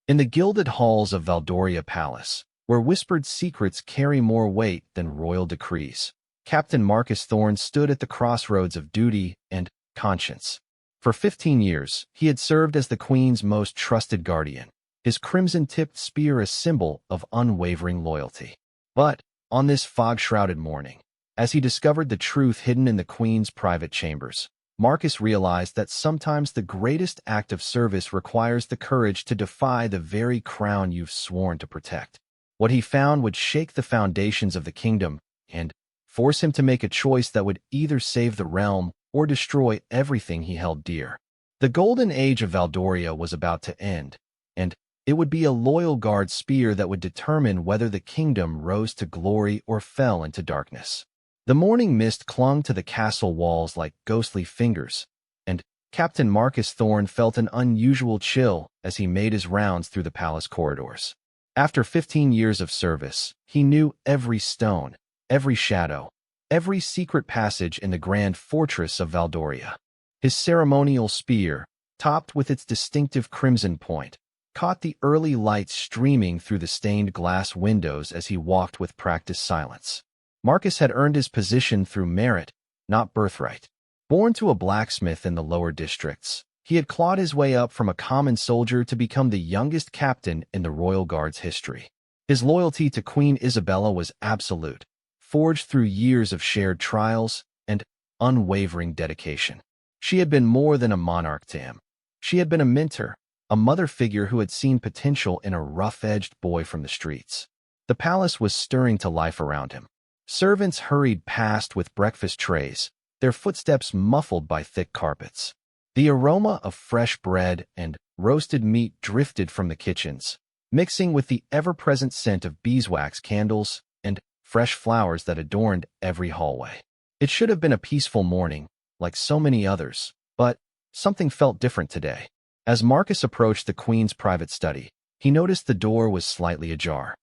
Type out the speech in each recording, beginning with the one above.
In the gilded halls of Valdoria Palace, where whispered secrets carry more weight than royal decrees, Captain Marcus Thorne stood at the crossroads of duty and conscience. For 15 years, he had served as the Queen's most trusted guardian, his crimson-tipped spear a symbol of unwavering loyalty. But, on this fog-shrouded morning, as he discovered the truth hidden in the Queen's private chambers, Marcus realized that sometimes the greatest act of service requires the courage to defy the very crown you've sworn to protect. What he found would shake the foundations of the kingdom and force him to make a choice that would either save the realm or destroy everything he held dear. The golden age of Valdoria was about to end, and it would be a loyal guard spear that would determine whether the kingdom rose to glory or fell into darkness. The morning mist clung to the castle walls like ghostly fingers, and Captain Marcus Thorne felt an unusual chill as he made his rounds through the palace corridors. After 15 years of service, he knew every stone, every shadow, every secret passage in the grand fortress of Valdoria. His ceremonial spear, topped with its distinctive crimson point, caught the early light streaming through the stained glass windows as he walked with practiced silence. Marcus had earned his position through merit, not birthright. Born to a blacksmith in the lower districts, he had clawed his way up from a common soldier to become the youngest captain in the Royal Guard's history. His loyalty to Queen Isabella was absolute, forged through years of shared trials and unwavering dedication. She had been more than a monarch to him. She had been a mentor, a mother figure who had seen potential in a rough-edged boy from the streets. The palace was stirring to life around him. Servants hurried past with breakfast trays, their footsteps muffled by thick carpets. The aroma of fresh bread and roasted meat drifted from the kitchens, mixing with the ever-present scent of beeswax candles and fresh flowers that adorned every hallway. It should have been a peaceful morning, like so many others, but something felt different today. As Marcus approached the Queen's private study, he noticed the door was slightly ajar.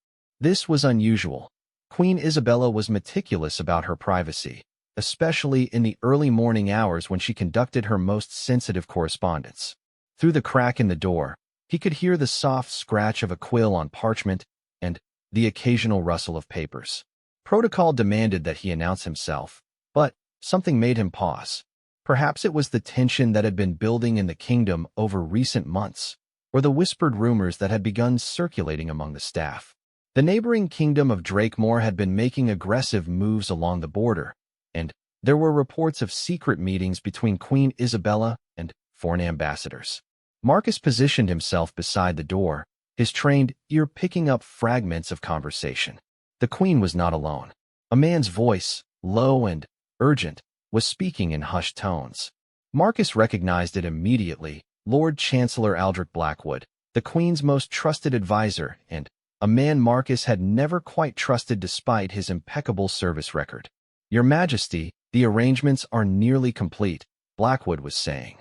This was unusual. Queen Isabella was meticulous about her privacy, especially in the early morning hours when she conducted her most sensitive correspondence. Through the crack in the door, he could hear the soft scratch of a quill on parchment and the occasional rustle of papers. Protocol demanded that he announce himself, but something made him pause. Perhaps it was the tension that had been building in the kingdom over recent months, or the whispered rumors that had begun circulating among the staff. The neighboring kingdom of Drakemore had been making aggressive moves along the border, and there were reports of secret meetings between Queen Isabella and foreign ambassadors. Marcus positioned himself beside the door, his trained ear picking up fragments of conversation. The Queen was not alone. A man's voice, low and urgent, was speaking in hushed tones. Marcus recognized it immediately, Lord Chancellor Aldrich Blackwood, the Queen's most trusted advisor and a man Marcus had never quite trusted despite his impeccable service record. "Your Majesty, the arrangements are nearly complete," Blackwood was saying.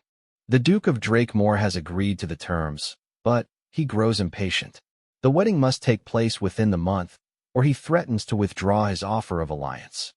"The Duke of Drakemore has agreed to the terms, but he grows impatient. The wedding must take place within the month, or he threatens to withdraw his offer of alliance."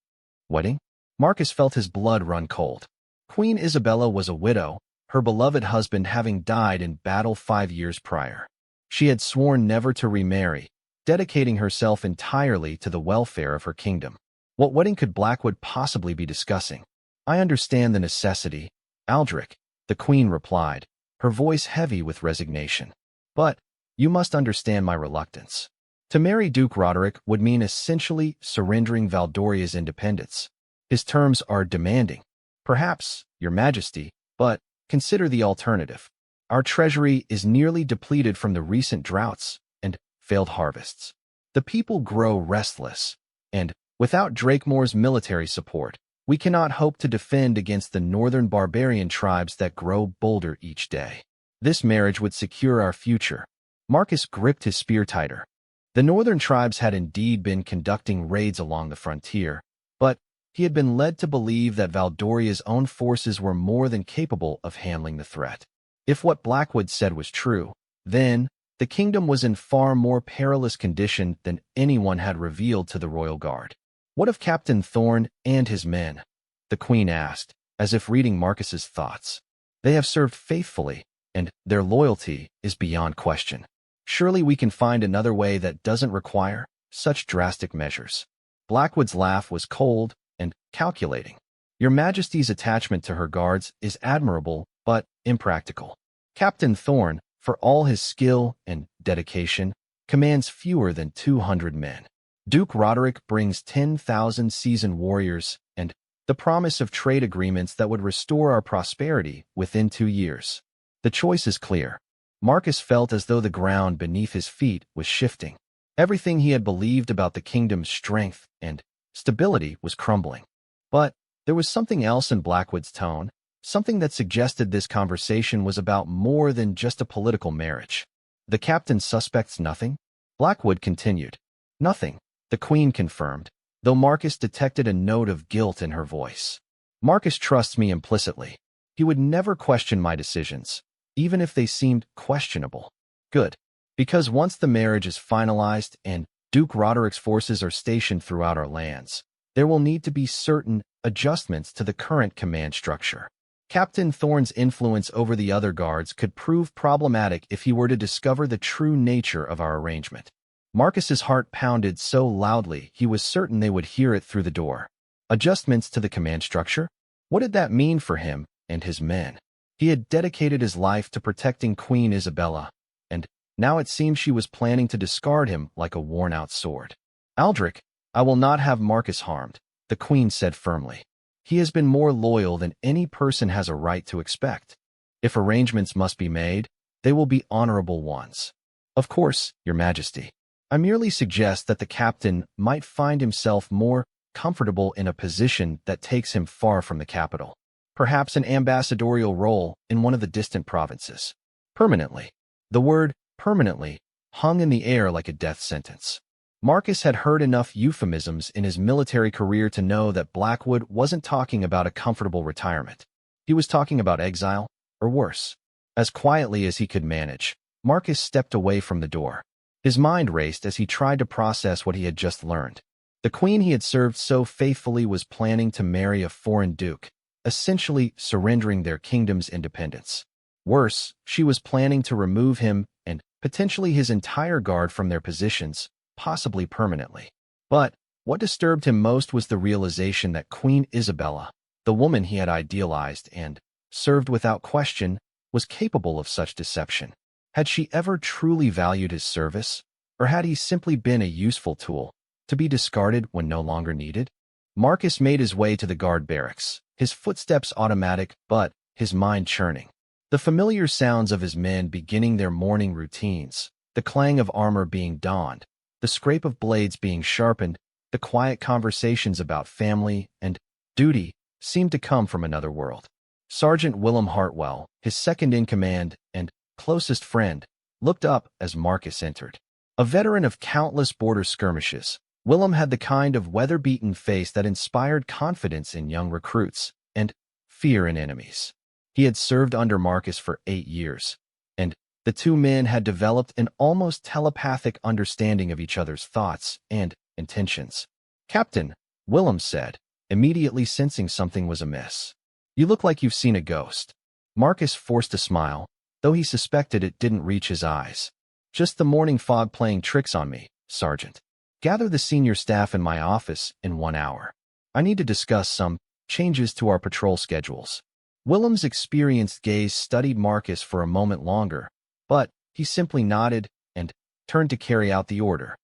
Wedding? Marcus felt his blood run cold. Queen Isabella was a widow, her beloved husband having died in battle 5 years prior. She had sworn never to remarry, dedicating herself entirely to the welfare of her kingdom. What wedding could Blackwood possibly be discussing? "I understand the necessity, Aldrich," the Queen replied, her voice heavy with resignation. "But you must understand my reluctance. To marry Duke Roderick would mean essentially surrendering Valdoria's independence. His terms are demanding. Perhaps, Your Majesty, but consider the alternative. Our treasury is nearly depleted from the recent droughts and failed harvests. The people grow restless, and without Drakemore's military support, we cannot hope to defend against the northern barbarian tribes that grow bolder each day. This marriage would secure our future." Marcus gripped his spear tighter. The northern tribes had indeed been conducting raids along the frontier, but he had been led to believe that Valdoria's own forces were more than capable of handling the threat. If what Blackwood said was true, then the kingdom was in far more perilous condition than anyone had revealed to the Royal Guard. "What of Captain Thorne and his men?" the Queen asked, as if reading Marcus's thoughts. "They have served faithfully, and their loyalty is beyond question." Surely we can find another way that doesn't require such drastic measures. Blackwood's laugh was cold and calculating. Your Majesty's attachment to her guards is admirable, but impractical. Captain Thorne, for all his skill and dedication, commands fewer than 200 men. Duke Roderick brings 10,000 seasoned warriors and the promise of trade agreements that would restore our prosperity within 2 years. The choice is clear. Marcus felt as though the ground beneath his feet was shifting. Everything he had believed about the kingdom's strength and stability was crumbling. But there was something else in Blackwood's tone, something that suggested this conversation was about more than just a political marriage. The captain suspects nothing? Blackwood continued. Nothing, the Queen confirmed, though Marcus detected a note of guilt in her voice. Marcus trusts me implicitly. He would never question my decisions, even if they seemed questionable. Good. Because once the marriage is finalized and Duke Roderick's forces are stationed throughout our lands, there will need to be certain adjustments to the current command structure. Captain Thorne's influence over the other guards could prove problematic if he were to discover the true nature of our arrangement. Marcus's heart pounded so loudly he was certain they would hear it through the door. Adjustments to the command structure? What did that mean for him and his men? He had dedicated his life to protecting Queen Isabella, and now it seemed she was planning to discard him like a worn-out sword. Aldrich, I will not have Marcus harmed, the Queen said firmly. He has been more loyal than any person has a right to expect. If arrangements must be made, they will be honorable ones. Of course, Your Majesty. I merely suggest that the captain might find himself more comfortable in a position that takes him far from the capital. Perhaps an ambassadorial role in one of the distant provinces. Permanently. The word permanently hung in the air like a death sentence. Marcus had heard enough euphemisms in his military career to know that Blackwood wasn't talking about a comfortable retirement. He was talking about exile, or worse. As quietly as he could manage, Marcus stepped away from the door. His mind raced as he tried to process what he had just learned. The queen he had served so faithfully was planning to marry a foreign duke, essentially surrendering their kingdom's independence. Worse, she was planning to remove him and potentially his entire guard from their positions, possibly permanently. But what disturbed him most was the realization that Queen Isabella, the woman he had idealized and served without question, was capable of such deception. Had she ever truly valued his service, or had he simply been a useful tool, to be discarded when no longer needed? Marcus made his way to the guard barracks, his footsteps automatic but his mind churning. The familiar sounds of his men beginning their morning routines, the clang of armor being donned, the scrape of blades being sharpened, the quiet conversations about family and duty seemed to come from another world. Sergeant Willem Hartwell, his second-in-command and closest friend, looked up as Marcus entered. A veteran of countless border skirmishes, Willem had the kind of weather-beaten face that inspired confidence in young recruits and fear in enemies. He had served under Marcus for 8 years, and the two men had developed an almost telepathic understanding of each other's thoughts and intentions. "Captain," Willem said, immediately sensing something was amiss. "You look like you've seen a ghost." Marcus forced a smile, though he suspected it didn't reach his eyes. "Just the morning fog playing tricks on me, Sergeant. Gather the senior staff in my office in 1 hour. I need to discuss some changes to our patrol schedules." Willem's experienced gaze studied Marcus for a moment longer, but he simply nodded and turned to carry out the order.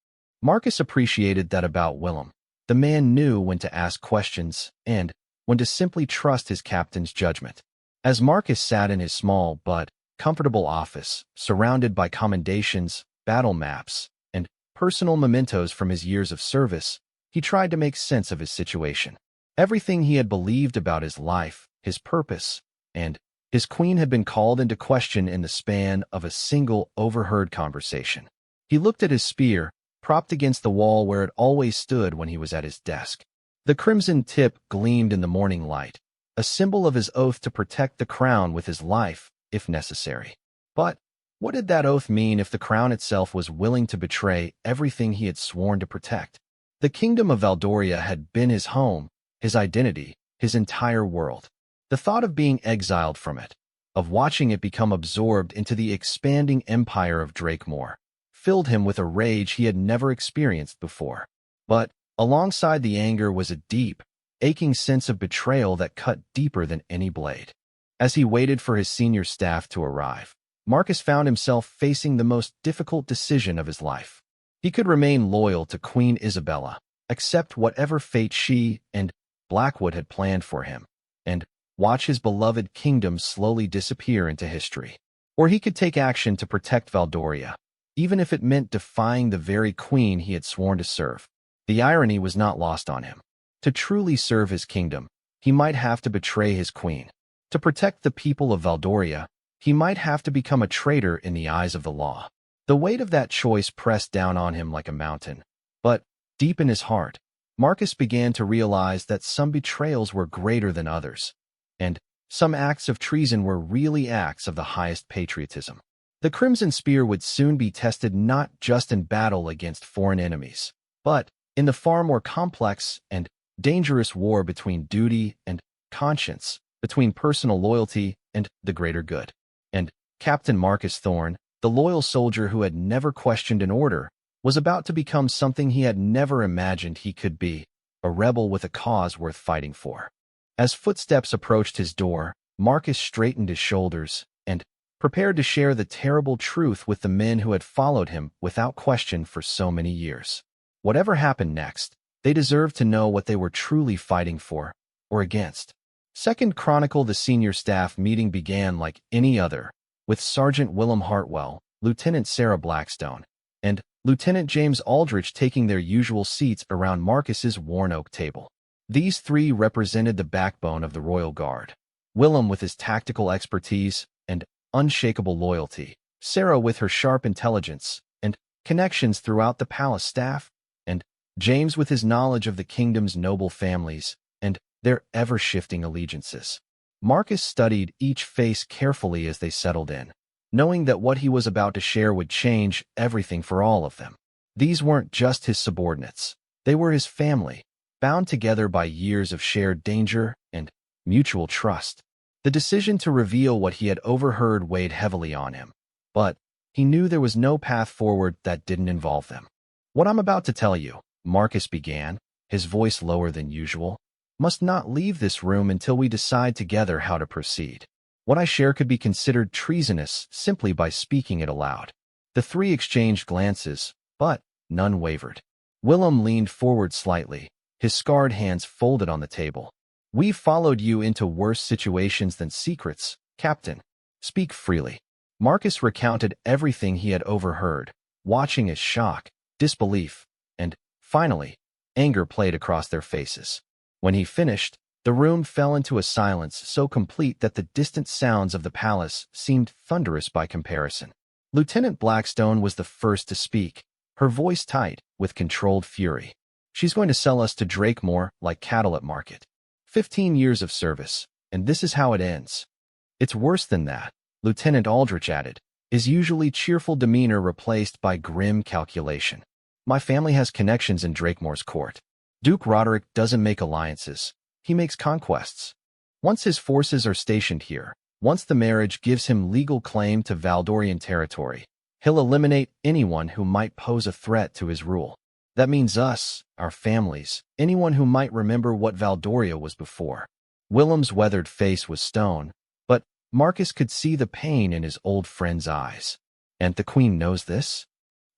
Marcus appreciated that about Willem. The man knew when to ask questions and when to simply trust his captain's judgment. As Marcus sat in his small but comfortable office, surrounded by commendations, battle maps, and personal mementos from his years of service, he tried to make sense of his situation. Everything he had believed about his life, his purpose, and his queen had been called into question in the span of a single overheard conversation. He looked at his spear, propped against the wall where it always stood when he was at his desk. The crimson tip gleamed in the morning light, a symbol of his oath to protect the crown with his life, if necessary. But what did that oath mean if the crown itself was willing to betray everything he had sworn to protect? The kingdom of Valdoria had been his home, his identity, his entire world. The thought of being exiled from it, of watching it become absorbed into the expanding empire of Drakemore, filled him with a rage he had never experienced before. But alongside the anger was a deep, aching sense of betrayal that cut deeper than any blade. As he waited for his senior staff to arrive, Marcus found himself facing the most difficult decision of his life. He could remain loyal to Queen Isabella, accept whatever fate she and Blackwood had planned for him, and watch his beloved kingdom slowly disappear into history. Or he could take action to protect Valdoria, even if it meant defying the very queen he had sworn to serve. The irony was not lost on him. To truly serve his kingdom, he might have to betray his queen. To protect the people of Valdoria, he might have to become a traitor in the eyes of the law. The weight of that choice pressed down on him like a mountain. But, deep in his heart, Marcus began to realize that some betrayals were greater than others, and some acts of treason were really acts of the highest patriotism. The Crimson Spear would soon be tested not just in battle against foreign enemies, but in the far more complex and dangerous war between duty and conscience, between personal loyalty and the greater good. And Captain Marcus Thorne, the loyal soldier who had never questioned an order, was about to become something he had never imagined he could be, a rebel with a cause worth fighting for. As footsteps approached his door, Marcus straightened his shoulders and prepared to share the terrible truth with the men who had followed him without question for so many years. Whatever happened next, they deserved to know what they were truly fighting for, or against. Second Chronicle. The senior staff meeting began like any other, with Sergeant Willem Hartwell, Lieutenant Sarah Blackstone, and Lieutenant James Aldrich taking their usual seats around Marcus's worn oak table. These three represented the backbone of the Royal Guard. Willem with his tactical expertise and unshakable loyalty, Sarah with her sharp intelligence and connections throughout the palace staff, and James with his knowledge of the kingdom's noble families and their ever-shifting allegiances. Marcus studied each face carefully as they settled in, knowing that what he was about to share would change everything for all of them. These weren't just his subordinates. They were his family, bound together by years of shared danger and mutual trust. The decision to reveal what he had overheard weighed heavily on him, but he knew there was no path forward that didn't involve them. "What I'm about to tell you," Marcus began, his voice lower than usual, "must not leave this room until we decide together how to proceed. What I share could be considered treasonous simply by speaking it aloud." The three exchanged glances, but none wavered. Willem leaned forward slightly, his scarred hands folded on the table. "We've followed you into worse situations than secrets, Captain. Speak freely." Marcus recounted everything he had overheard, watching as shock, disbelief, and, finally, anger played across their faces. When he finished, the room fell into a silence so complete that the distant sounds of the palace seemed thunderous by comparison. Lieutenant Blackstone was the first to speak, her voice tight, with controlled fury. "She's going to sell us to Drakemore like cattle at market. 15 years of service, and this is how it ends." "It's worse than that," Lieutenant Aldrich added, his usually cheerful demeanor replaced by grim calculation. "My family has connections in Drakemore's court. Duke Roderick doesn't make alliances. He makes conquests. Once his forces are stationed here, once the marriage gives him legal claim to Valdorian territory, he'll eliminate anyone who might pose a threat to his rule. That means us, our families, anyone who might remember what Valdoria was before." Willem's weathered face was stone, but Marcus could see the pain in his old friend's eyes. "And the Queen knows this?"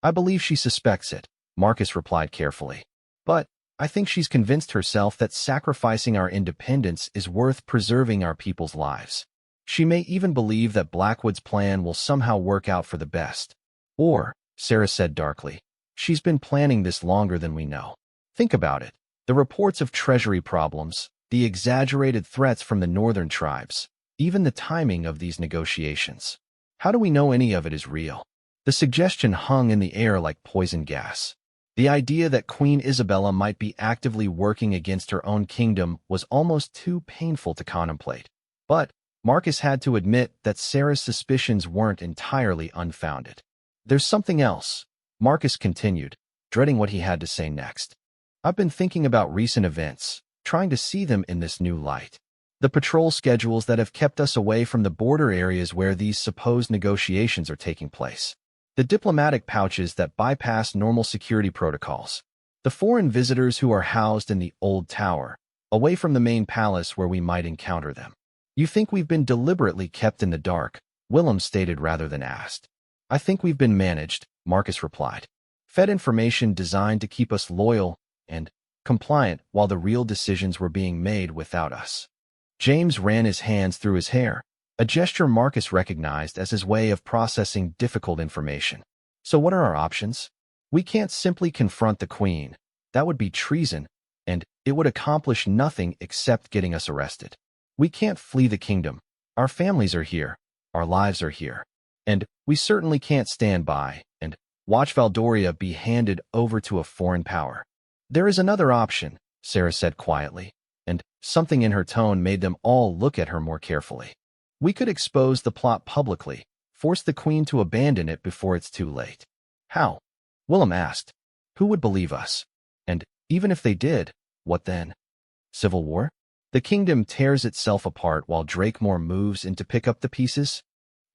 "I believe she suspects it," Marcus replied carefully. "But I think she's convinced herself that sacrificing our independence is worth preserving our people's lives. She may even believe that Blackwood's plan will somehow work out for the best. Or," Sarah said darkly, "she's been planning this longer than we know. Think about it. The reports of treasury problems, the exaggerated threats from the northern tribes, even the timing of these negotiations. How do we know any of it is real?" The suggestion hung in the air like poison gas. The idea that Queen Isabella might be actively working against her own kingdom was almost too painful to contemplate. But Marcus had to admit that Sarah's suspicions weren't entirely unfounded. "There's something else," Marcus continued, dreading what he had to say next. "I've been thinking about recent events, trying to see them in this new light. The patrol schedules that have kept us away from the border areas where these supposed negotiations are taking place. The diplomatic pouches that bypass normal security protocols. The foreign visitors who are housed in the old tower, away from the main palace where we might encounter them. You think we've been deliberately kept in the dark, Willem stated rather than asked. I think we've been managed, Marcus replied. Fed information designed to keep us loyal and compliant while the real decisions were being made without us. James ran his hands through his hair, a gesture Marcus recognized as his way of processing difficult information. So what are our options? We can't simply confront the Queen. That would be treason, and it would accomplish nothing except getting us arrested. We can't flee the kingdom. Our families are here. Our lives are here. And we certainly can't stand by and watch Valdoria be handed over to a foreign power. There is another option, Sarah said quietly, and something in her tone made them all look at her more carefully. We could expose the plot publicly, force the Queen to abandon it before it's too late. How? Willem asked. Who would believe us? And even if they did, what then? Civil war? The kingdom tears itself apart while Drakemore moves in to pick up the pieces?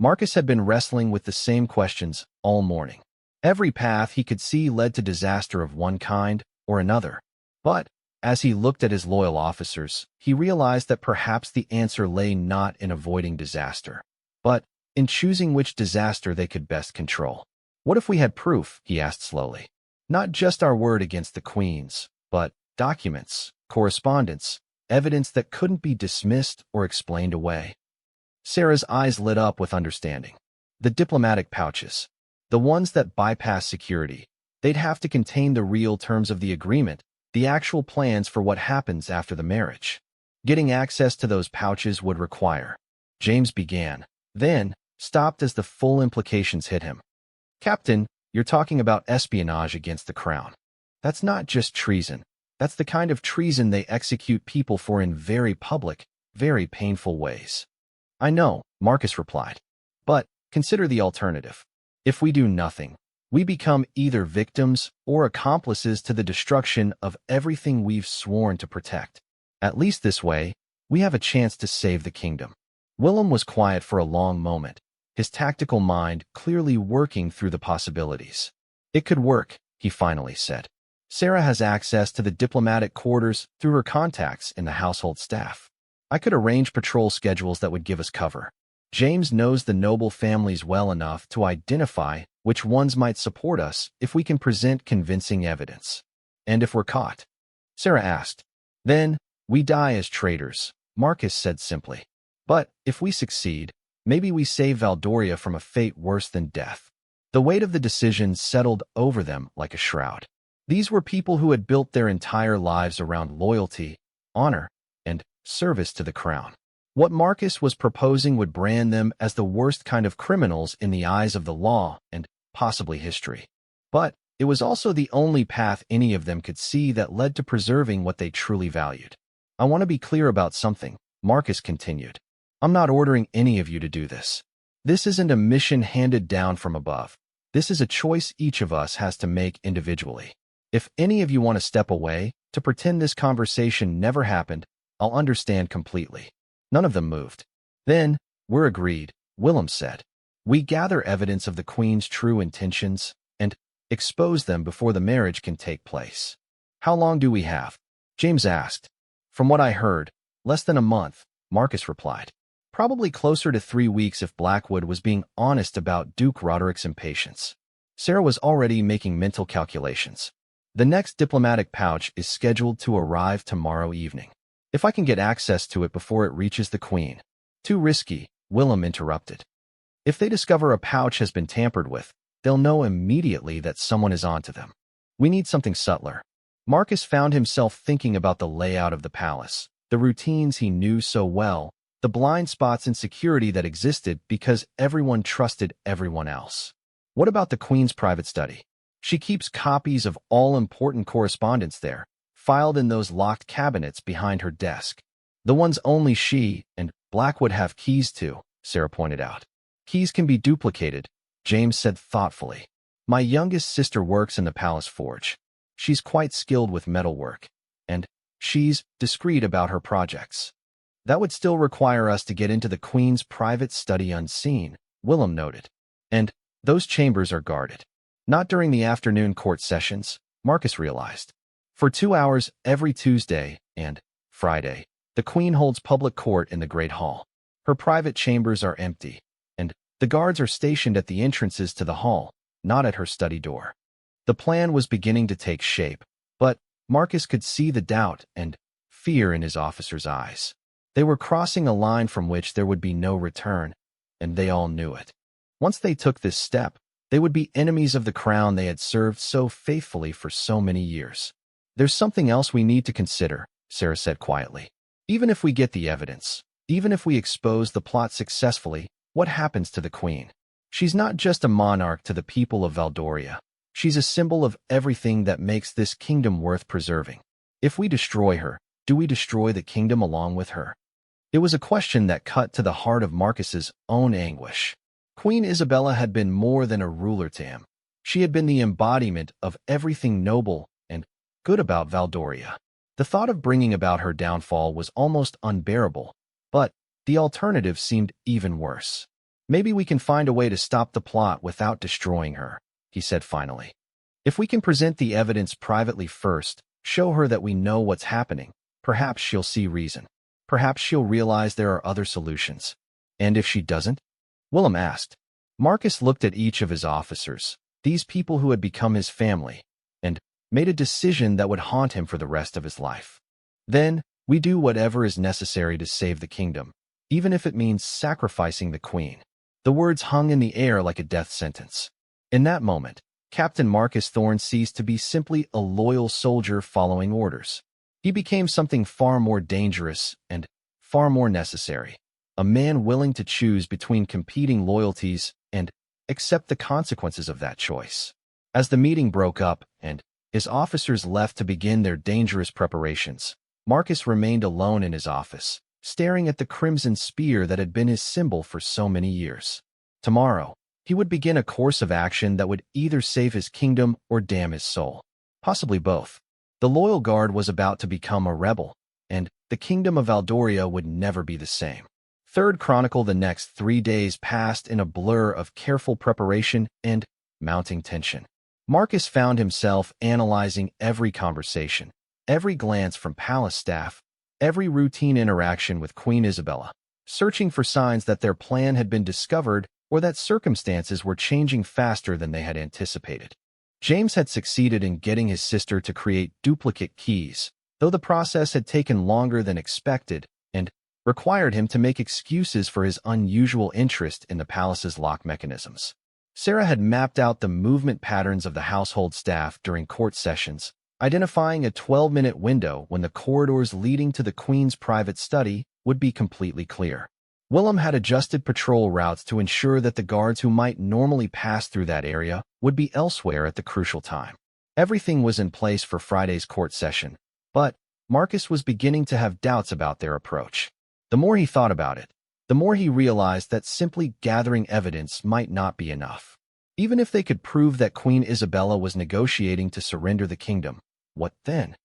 Marcus had been wrestling with the same questions all morning. Every path he could see led to disaster of one kind or another. But, as he looked at his loyal officers, he realized that perhaps the answer lay not in avoiding disaster, but in choosing which disaster they could best control. What if we had proof, he asked slowly. Not just our word against the Queen's, but documents, correspondence, evidence that couldn't be dismissed or explained away. Sarah's eyes lit up with understanding. The diplomatic pouches, the ones that bypass security, they'd have to contain the real terms of the agreement, the actual plans for what happens after the marriage. Getting access to those pouches would require. James began, then stopped as the full implications hit him. Captain, you're talking about espionage against the crown. That's not just treason. That's the kind of treason they execute people for in very public, very painful ways. I know, Marcus replied. But consider the alternative. If we do nothing, we become either victims or accomplices to the destruction of everything we've sworn to protect. At least this way, we have a chance to save the kingdom. Willem was quiet for a long moment, his tactical mind clearly working through the possibilities. It could work, he finally said. Sarah has access to the diplomatic quarters through her contacts in the household staff. I could arrange patrol schedules that would give us cover. James knows the noble families well enough to identify which ones might support us if we can present convincing evidence. And if we're caught? Sarah asked. Then, we die as traitors, Marcus said simply. But if we succeed, maybe we save Valdoria from a fate worse than death. The weight of the decision settled over them like a shroud. These were people who had built their entire lives around loyalty, honor, and service to the crown. What Marcus was proposing would brand them as the worst kind of criminals in the eyes of the law and possibly history. But it was also the only path any of them could see that led to preserving what they truly valued. I want to be clear about something, Marcus continued. I'm not ordering any of you to do this. This isn't a mission handed down from above. This is a choice each of us has to make individually. If any of you want to step away, to pretend this conversation never happened, I'll understand completely. None of them moved. Then, we're agreed, Willem said. We gather evidence of the Queen's true intentions and expose them before the marriage can take place. How long do we have? James asked. From what I heard, less than a month, Marcus replied. Probably closer to 3 weeks if Blackwood was being honest about Duke Roderick's impatience. Sarah was already making mental calculations. The next diplomatic pouch is scheduled to arrive tomorrow evening. If I can get access to it before it reaches the Queen. Too risky, Willem interrupted. If they discover a pouch has been tampered with, they'll know immediately that someone is onto them. We need something subtler. Marcus found himself thinking about the layout of the palace, the routines he knew so well, the blind spots in security that existed because everyone trusted everyone else. What about the Queen's private study? She keeps copies of all important correspondence there, filed in those locked cabinets behind her desk. The ones only she and Blackwood have keys to, Sarah pointed out. Keys can be duplicated, James said thoughtfully. My youngest sister works in the palace forge. She's quite skilled with metalwork, and she's discreet about her projects. That would still require us to get into the Queen's private study unseen, Willem noted. And Those chambers are guarded. Not during the afternoon court sessions, Marcus realized. For 2 hours every Tuesday and Friday, the Queen holds public court in the Great Hall. Her private chambers are empty, and the guards are stationed at the entrances to the hall, not at her study door. The plan was beginning to take shape, but Marcus could see the doubt and fear in his officers' eyes. They were crossing a line from which there would be no return, and they all knew it. Once they took this step, they would be enemies of the crown they had served so faithfully for so many years. "There's something else we need to consider," Sarah said quietly. "Even if we get the evidence, even if we expose the plot successfully, what happens to the Queen? She's not just a monarch to the people of Valdoria. She's a symbol of everything that makes this kingdom worth preserving. If we destroy her, do we destroy the kingdom along with her?" It was a question that cut to the heart of Marcus's own anguish. Queen Isabella had been more than a ruler to him. She had been the embodiment of everything noble and good about Valdoria. The thought of bringing about her downfall was almost unbearable, but the alternative seemed even worse. "Maybe we can find a way to stop the plot without destroying her," he said finally. "If we can present the evidence privately first, show her that we know what's happening, perhaps she'll see reason. Perhaps she'll realize there are other solutions." "And if she doesn't?" Willem asked. Marcus looked at each of his officers, these people who had become his family, and made a decision that would haunt him for the rest of his life. "Then, we do whatever is necessary to save the kingdom, even if it means sacrificing the Queen." The words hung in the air like a death sentence. In that moment, Captain Marcus Thorne ceased to be simply a loyal soldier following orders. He became something far more dangerous and far more necessary. A man willing to choose between competing loyalties and accept the consequences of that choice. As the meeting broke up and his officers left to begin their dangerous preparations, Marcus remained alone in his office, staring at the crimson spear that had been his symbol for so many years. Tomorrow, he would begin a course of action that would either save his kingdom or damn his soul. Possibly both. The loyal guard was about to become a rebel, and the kingdom of Valdoria would never be the same. Third Chronicle. The next 3 days passed in a blur of careful preparation and mounting tension. Marcus found himself analyzing every conversation, every glance from palace staff, every routine interaction with Queen Isabella, searching for signs that their plan had been discovered or that circumstances were changing faster than they had anticipated. James had succeeded in getting his sister to create duplicate keys, though the process had taken longer than expected and required him to make excuses for his unusual interest in the palace's lock mechanisms. Sarah had mapped out the movement patterns of the household staff during court sessions, identifying a 12-minute window when the corridors leading to the Queen's private study would be completely clear. Willem had adjusted patrol routes to ensure that the guards who might normally pass through that area would be elsewhere at the crucial time. Everything was in place for Friday's court session, but Marcus was beginning to have doubts about their approach. The more he thought about it, the more he realized that simply gathering evidence might not be enough. Even if they could prove that Queen Isabella was negotiating to surrender the kingdom, what then?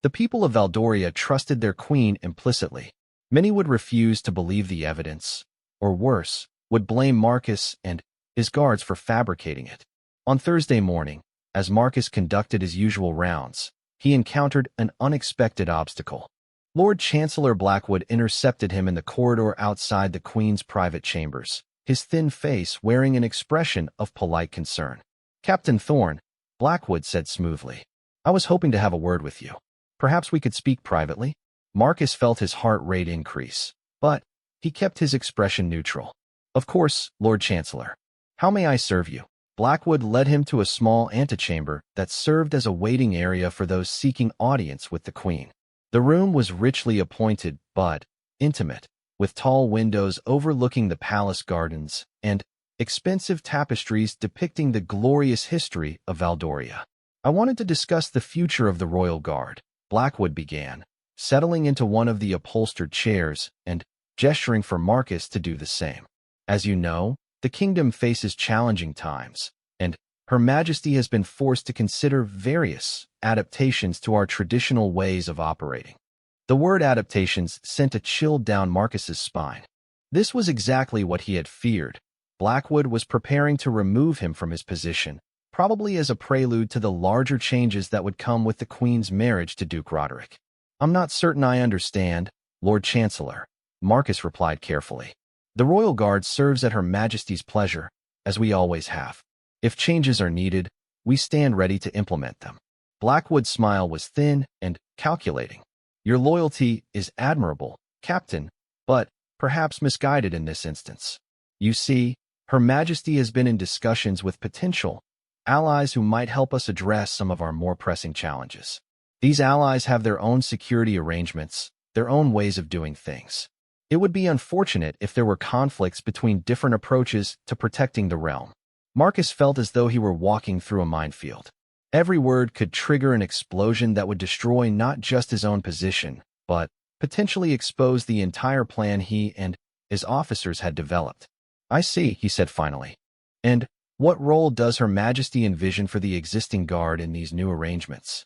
The people of Valdoria trusted their queen implicitly. Many would refuse to believe the evidence, or worse, would blame Marcus and his guards for fabricating it. On Thursday morning, as Marcus conducted his usual rounds, he encountered an unexpected obstacle. Lord Chancellor Blackwood intercepted him in the corridor outside the Queen's private chambers, his thin face wearing an expression of polite concern. "Captain Thorne," Blackwood said smoothly, "I was hoping to have a word with you. Perhaps we could speak privately?" Marcus felt his heart rate increase, but he kept his expression neutral. "Of course, Lord Chancellor. How may I serve you?" Blackwood led him to a small antechamber that served as a waiting area for those seeking audience with the Queen. The room was richly appointed but intimate, with tall windows overlooking the palace gardens and expensive tapestries depicting the glorious history of Valdoria. "I wanted to discuss the future of the Royal Guard," Blackwood began, settling into one of the upholstered chairs and gesturing for Marcus to do the same. "As you know, the kingdom faces challenging times, and Her Majesty has been forced to consider various adaptations to our traditional ways of operating." The word adaptations sent a chill down Marcus's spine. This was exactly what he had feared. Blackwood was preparing to remove him from his position, probably as a prelude to the larger changes that would come with the Queen's marriage to Duke Roderick. "I'm not certain I understand, Lord Chancellor," Marcus replied carefully. "The Royal Guard serves at Her Majesty's pleasure, as we always have. If changes are needed, we stand ready to implement them." Blackwood's smile was thin and calculating. "Your loyalty is admirable, Captain, but perhaps misguided in this instance. You see, Her Majesty has been in discussions with potential allies who might help us address some of our more pressing challenges. These allies have their own security arrangements, their own ways of doing things. It would be unfortunate if there were conflicts between different approaches to protecting the realm." Marcus felt as though he were walking through a minefield. Every word could trigger an explosion that would destroy not just his own position, but potentially expose the entire plan he and his officers had developed. "I see," he said finally. "And what role does Her Majesty envision for the existing guard in these new arrangements?"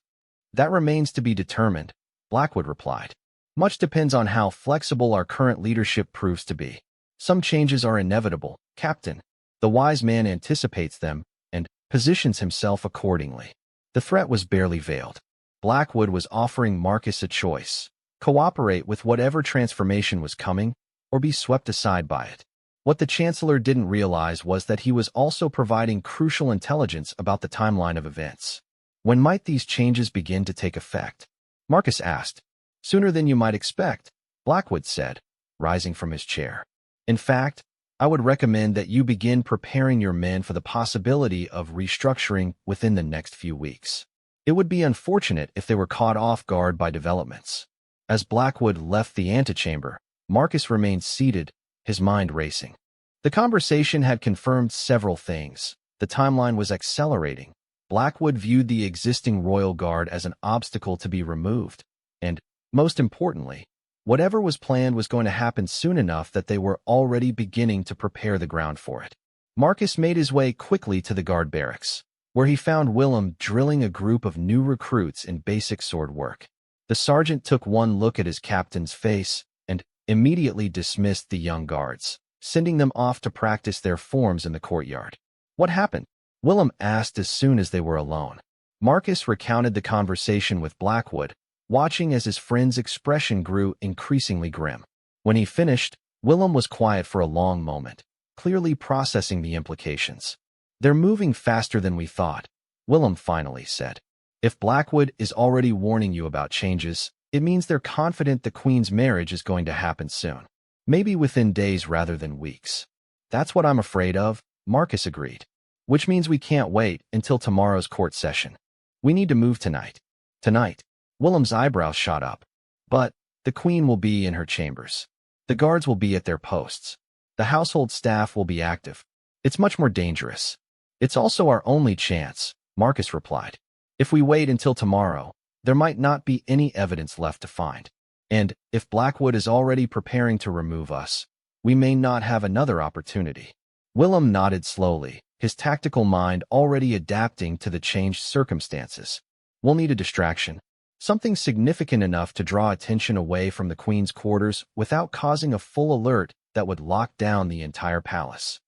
"That remains to be determined," Blackwood replied. "Much depends on how flexible our current leadership proves to be. Some changes are inevitable, Captain. The wise man anticipates them and positions himself accordingly." The threat was barely veiled. Blackwood was offering Marcus a choice: cooperate with whatever transformation was coming, or be swept aside by it. What the Chancellor didn't realize was that he was also providing crucial intelligence about the timeline of events. "When might these changes begin to take effect?" Marcus asked. "Sooner than you might expect," Blackwood said, rising from his chair. "In fact, I would recommend that you begin preparing your men for the possibility of restructuring within the next few weeks. It would be unfortunate if they were caught off guard by developments." As Blackwood left the antechamber, Marcus remained seated, his mind racing. The conversation had confirmed several things. The timeline was accelerating. Blackwood viewed the existing Royal Guard as an obstacle to be removed, and, most importantly, whatever was planned was going to happen soon enough that they were already beginning to prepare the ground for it. Marcus made his way quickly to the guard barracks, where he found Willem drilling a group of new recruits in basic sword work. The sergeant took one look at his captain's face and immediately dismissed the young guards, sending them off to practice their forms in the courtyard. "What happened?" Willem asked as soon as they were alone. Marcus recounted the conversation with Blackwood, watching as his friend's expression grew increasingly grim. When he finished, Willem was quiet for a long moment, clearly processing the implications. "They're moving faster than we thought," Willem finally said. "If Blackwood is already warning you about changes, it means they're confident the Queen's marriage is going to happen soon. Maybe within days rather than weeks." "That's what I'm afraid of," Marcus agreed. "Which means we can't wait until tomorrow's court session. We need to move tonight." "Tonight?" Willem's eyebrows shot up. "But the Queen will be in her chambers. The guards will be at their posts. The household staff will be active. It's much more dangerous." "It's also our only chance," Marcus replied. "If we wait until tomorrow, there might not be any evidence left to find. And if Blackwood is already preparing to remove us, we may not have another opportunity." Willem nodded slowly, his tactical mind already adapting to the changed circumstances. "We'll need a distraction. Something significant enough to draw attention away from the Queen's quarters without causing a full alert that would lock down the entire palace."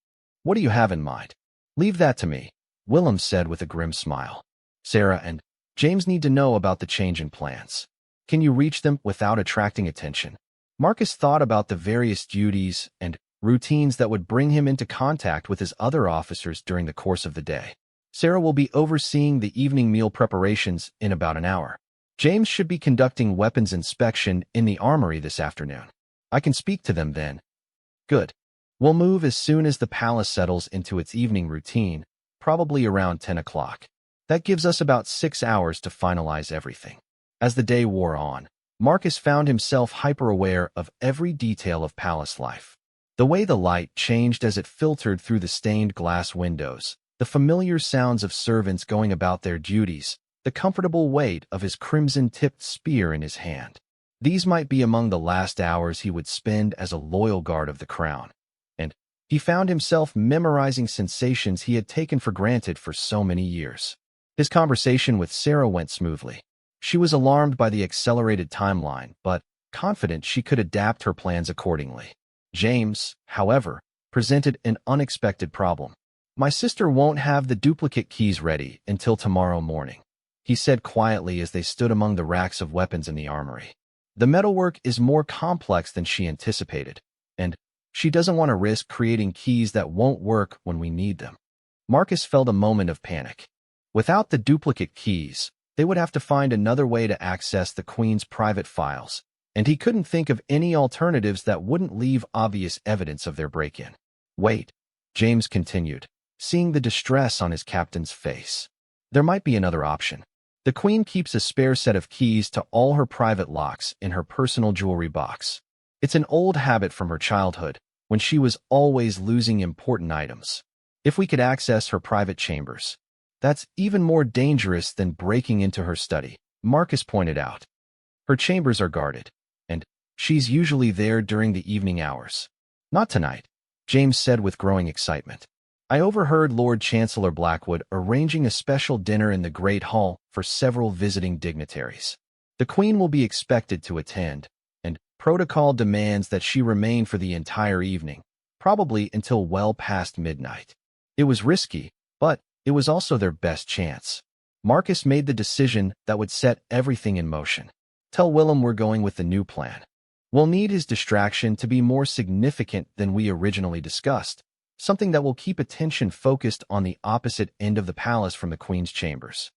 "What do you have in mind?" "Leave that to me," Willem said with a grim smile. "Sarah and James need to know about the change in plans. Can you reach them without attracting attention?" Marcus thought about the various duties and routines that would bring him into contact with his other officers during the course of the day. "Sarah will be overseeing the evening meal preparations in about an hour. James should be conducting weapons inspection in the armory this afternoon. I can speak to them then." "Good. We'll move as soon as the palace settles into its evening routine, probably around 10 o'clock. That gives us about 6 hours to finalize everything." As the day wore on, Marcus found himself hyper-aware of every detail of palace life. The way the light changed as it filtered through the stained glass windows, the familiar sounds of servants going about their duties, the comfortable weight of his crimson-tipped spear in his hand. These might be among the last hours he would spend as a loyal guard of the crown. And he found himself memorizing sensations he had taken for granted for so many years. His conversation with Sarah went smoothly. She was alarmed by the accelerated timeline, but confident she could adapt her plans accordingly. James, however, presented an unexpected problem. "My sister won't have the duplicate keys ready until tomorrow morning," he said quietly as they stood among the racks of weapons in the armory. "The metalwork is more complex than she anticipated, and she doesn't want to risk creating keys that won't work when we need them." Marcus felt a moment of panic. Without the duplicate keys, they would have to find another way to access the Queen's private files, and he couldn't think of any alternatives that wouldn't leave obvious evidence of their break-in. "Wait," James continued, seeing the distress on his captain's face. "There might be another option. The Queen keeps a spare set of keys to all her private locks in her personal jewelry box. It's an old habit from her childhood, when she was always losing important items. If we could access her private chambers, that's even more dangerous than breaking into her study," Marcus pointed out. "Her chambers are guarded, and she's usually there during the evening hours." "Not tonight," James said with growing excitement. "I overheard Lord Chancellor Blackwood arranging a special dinner in the Great Hall for several visiting dignitaries. The Queen will be expected to attend, and protocol demands that she remain for the entire evening, probably until well past midnight." It was risky, but it was also their best chance. Marcus made the decision that would set everything in motion. "Tell Willem we're going with the new plan. We'll need his distraction to be more significant than we originally discussed, something that will keep attention focused on the opposite end of the palace from the Queen's chambers."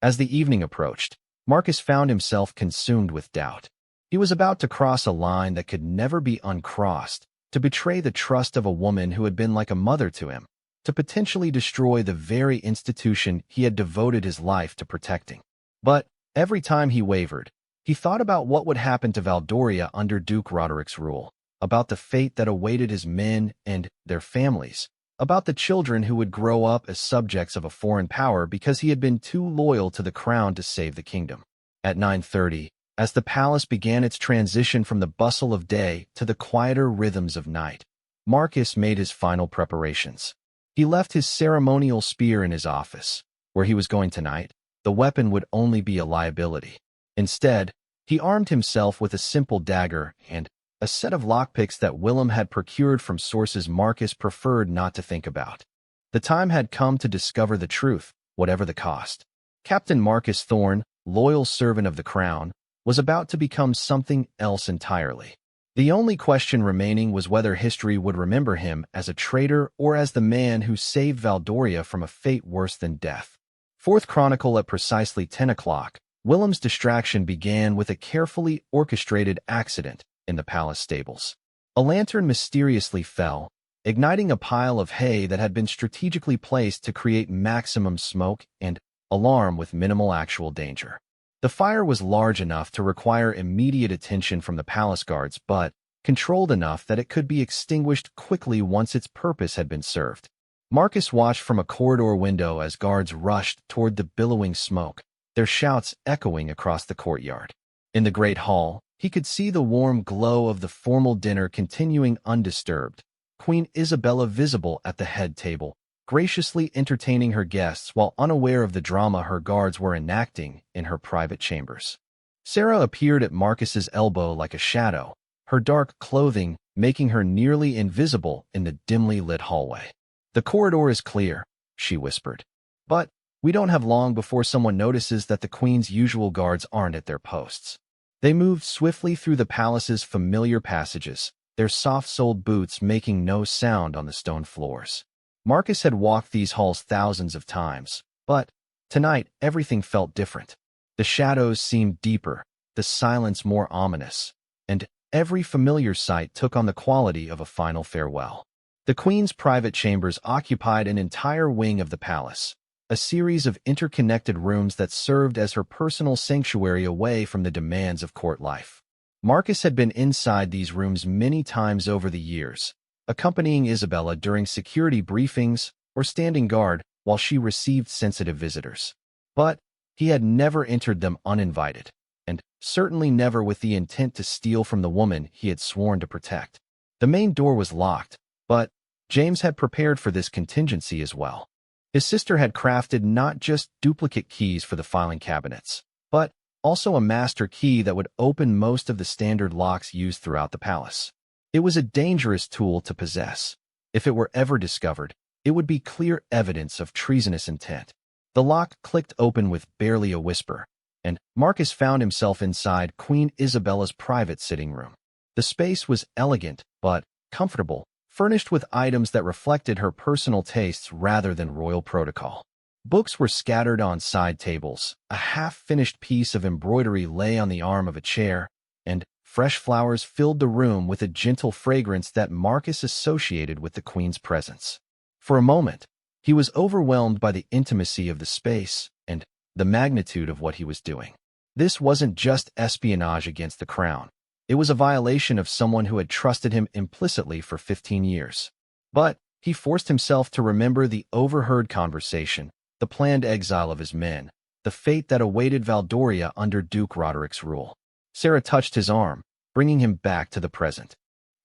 As the evening approached, Marcus found himself consumed with doubt. He was about to cross a line that could never be uncrossed, to betray the trust of a woman who had been like a mother to him, to potentially destroy the very institution he had devoted his life to protecting. But every time he wavered, he thought about what would happen to Valdoria under Duke Roderick's rule, about the fate that awaited his men and their families, about the children who would grow up as subjects of a foreign power because he had been too loyal to the crown to save the kingdom. At 9:30, as the palace began its transition from the bustle of day to the quieter rhythms of night, Marcus made his final preparations. He left his ceremonial spear in his office. Where he was going tonight, the weapon would only be a liability. Instead, he armed himself with a simple dagger and a set of lockpicks that Willem had procured from sources Marcus preferred not to think about. The time had come to discover the truth, whatever the cost. Captain Marcus Thorne, loyal servant of the crown, was about to become something else entirely. The only question remaining was whether history would remember him as a traitor or as the man who saved Valdoria from a fate worse than death. Fourth Chronicle at precisely 10 o'clock, Willem's distraction began with a carefully orchestrated accident in the palace stables. A lantern mysteriously fell, igniting a pile of hay that had been strategically placed to create maximum smoke and alarm with minimal actual danger. The fire was large enough to require immediate attention from the palace guards, but controlled enough that it could be extinguished quickly once its purpose had been served. Marcus watched from a corridor window as guards rushed toward the billowing smoke, their shouts echoing across the courtyard. In the great hall, he could see the warm glow of the formal dinner continuing undisturbed, Queen Isabella visible at the head table, graciously entertaining her guests while unaware of the drama her guards were enacting in her private chambers. Sarah appeared at Marcus's elbow like a shadow, her dark clothing making her nearly invisible in the dimly lit hallway. "The corridor is clear," she whispered. "But we don't have long before someone notices that the Queen's usual guards aren't at their posts." They moved swiftly through the palace's familiar passages, their soft-soled boots making no sound on the stone floors. Marcus had walked these halls thousands of times, but tonight everything felt different. The shadows seemed deeper, the silence more ominous, and every familiar sight took on the quality of a final farewell. The Queen's private chambers occupied an entire wing of the palace, a series of interconnected rooms that served as her personal sanctuary away from the demands of court life. Marcus had been inside these rooms many times over the years, accompanying Isabella during security briefings or standing guard while she received sensitive visitors. But he had never entered them uninvited, and certainly never with the intent to steal from the woman he had sworn to protect. The main door was locked, but James had prepared for this contingency as well. His sister had crafted not just duplicate keys for the filing cabinets, but also a master key that would open most of the standard locks used throughout the palace. It was a dangerous tool to possess. If it were ever discovered, it would be clear evidence of treasonous intent. The lock clicked open with barely a whisper, and Marcus found himself inside Queen Isabella's private sitting room. The space was elegant but comfortable, furnished with items that reflected her personal tastes rather than royal protocol. Books were scattered on side tables, a half-finished piece of embroidery lay on the arm of a chair, and fresh flowers filled the room with a gentle fragrance that Marcus associated with the Queen's presence. For a moment, he was overwhelmed by the intimacy of the space and the magnitude of what he was doing. This wasn't just espionage against the crown. It was a violation of someone who had trusted him implicitly for 15 years. But he forced himself to remember the overheard conversation, the planned exile of his men, the fate that awaited Valdoria under Duke Roderick's rule. Sarah touched his arm, bringing him back to the present.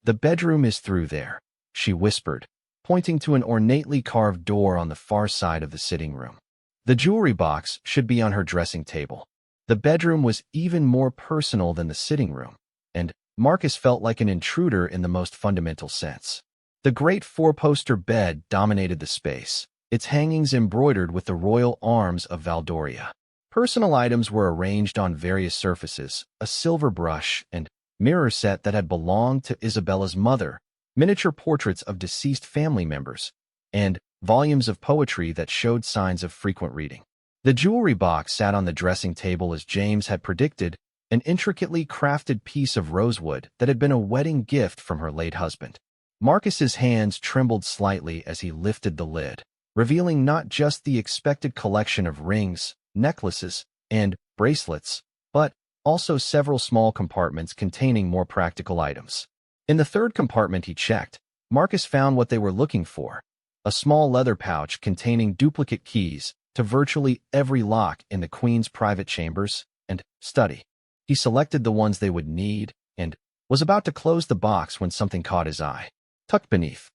"The bedroom is through there," she whispered, pointing to an ornately carved door on the far side of the sitting room. The jewelry box should be on her dressing table. The bedroom was even more personal than the sitting room, and Marcus felt like an intruder in the most fundamental sense. The great four-poster bed dominated the space, its hangings embroidered with the royal arms of Valdoria. Personal items were arranged on various surfaces, a silver brush and mirror set that had belonged to Isabella's mother, miniature portraits of deceased family members, and volumes of poetry that showed signs of frequent reading. The jewelry box sat on the dressing table as James had predicted, an intricately crafted piece of rosewood that had been a wedding gift from her late husband. Marcus's hands trembled slightly as he lifted the lid, revealing not just the expected collection of rings, necklaces, and bracelets, but also several small compartments containing more practical items. In the third compartment he checked, Marcus found what they were looking for, a small leather pouch containing duplicate keys to virtually every lock in the Queen's private chambers and study. He selected the ones they would need and was about to close the box when something caught his eye. Tucked beneath